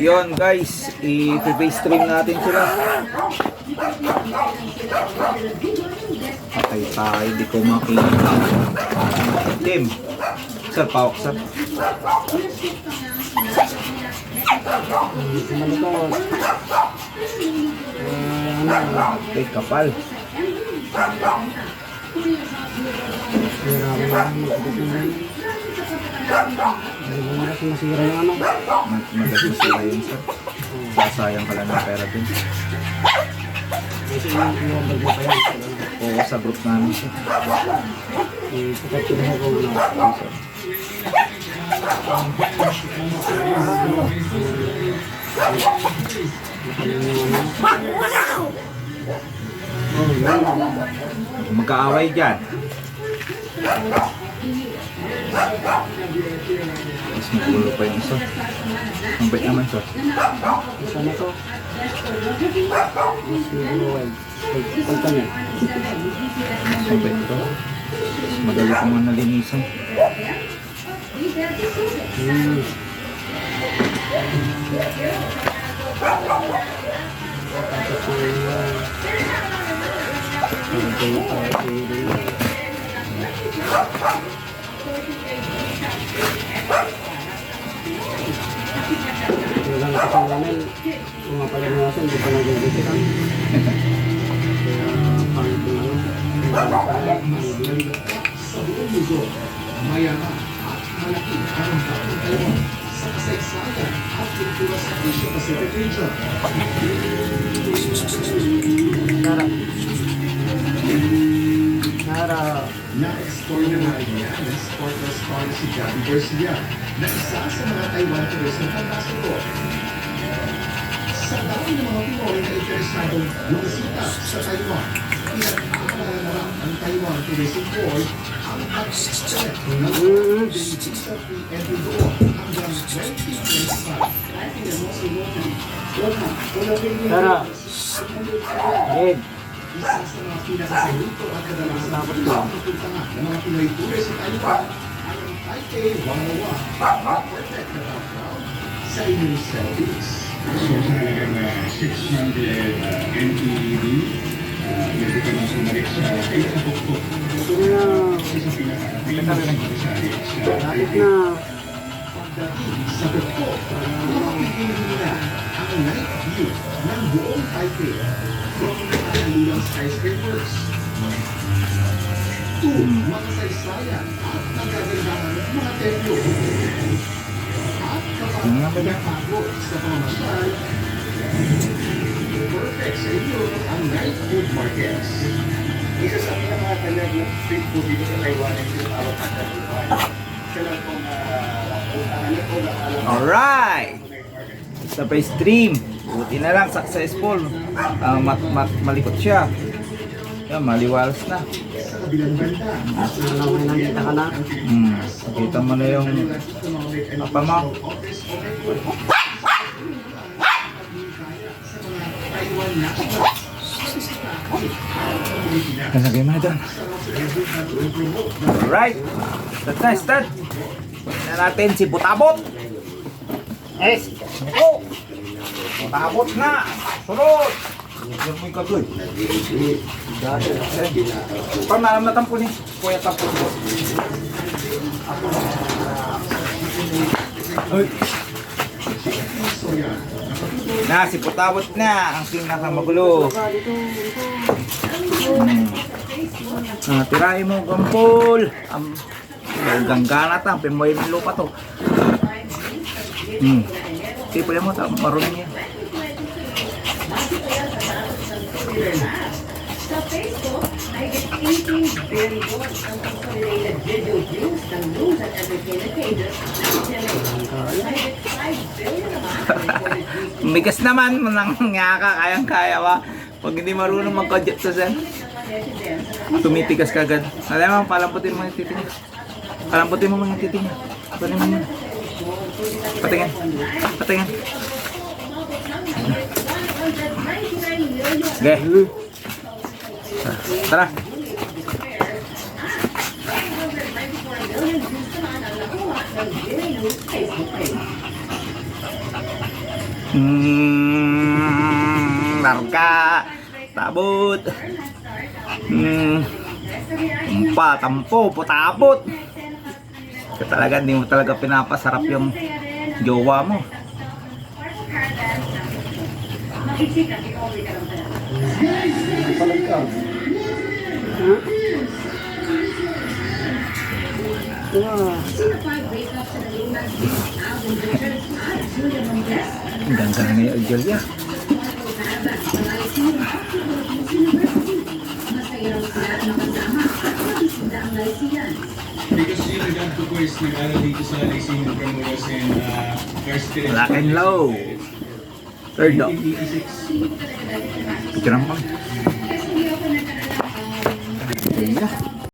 Yun guys, i-face stream natin sila. Okay tayo, di ko makita. Tim, sir, pawak sir. Okay, kapal. Masira yung ano. Masira yun sir. Sasayang ka lang ng pera din. Kasi yung bag mo pa yan. Oo, sa group namin siya. Ipatid mo kung ano. Sir. Magkaaway dyan. Mas magulo pa yung isa. Ang bait naman sir. Sana to. Mas magulo. Pagka niya. Mas mabait ito. Mas madali ko man nalinisan. Lang kasang namin, kung mapalinawasan, di pa nagagitikan. Kaya, pangit yung ano, sa buong mundo, mayaman at malaki ang bagong Taiwan sa kasaysayan at kultura sa Asia-Pacific region. Nara. Na-explore na nga niya ng sporter star na si Gabby Garcia na isa sa mga Taiwan tourist na pantastiko. Sa dami ng mga Pinoy na interesadong lumisita sa Taiwan, pinag-aaralan na lang ang Taiwan Tourism Board ang pag-extend ng visa free entry doon hanggang 2025. Nara. Ed. Isa sa mga pinakasaluto at kadalasan napupunta nga ng mga Pinoy tourist sa Taiwan ay ang Taipei 101 na perfect na background sa inyong selfies. So talagang 600 NTD, medyo ka nang sumalik sa Facebook. Ito na. Isa pinaka-pinaka sa Lapit na. Pagdating sa Bukko, mapipili nila ang night view ng buong Taipei from nakakalulang skyscrapers to mga saysayan at nagagandang mga templo. At kapag pinapagod sa pamamasyal, perfect sa inyo ang night food markets. Isa sa pinakatalag na street food dito sa Taiwan ay tinatawag na Taiwan. Siya lang pong ano po Alright! Sabay stream. Buti na lang, successful. Malikot siya. Yan, maliwalas na. Sa kabilang banda, Alam mo na nakita ka na. Nakita mo na yung apa mo. Kalagay mo na doon. Alright. Start. Tingnan natin si Butabot. Yes! Oh! Butabot na! Sunod! Yan mo yung kagoy. Paano alam na tampo ni Kuya Tampo? Ay! Na, si Butabot na! Ang pinakamagulo. Tirahin mo, gampol! Ganggana ta, pimoy ng lupa to. Tipo yan mo, marunong niya. Sa Facebook, ay 18 billion ang consolidated video views ng news at entertainment pages ng Chile. 5 billion naman ang reported views. Migas naman, nang nga ka, kayang-kaya ba? Pag hindi marunong mag-budget sa sen, tumitigas ka agad. Alam mo, palamputin mo yung titi niya. Palamputin mo yung titi niya. Patingin mo yun. Patingin. Okay. Tara. Larga. Tabot. Tampo, putabot. Kaya talaga, hindi mo talaga pinapasarap yung jowa mo. Palagkag. Wow. Ang ganda na yung Julia. Because yung nag-add ko is nag-aral dito sa Lyceum Intramuros and first grade. Lock and low. Third dog. 1986. Picture lang pa. Ayun na.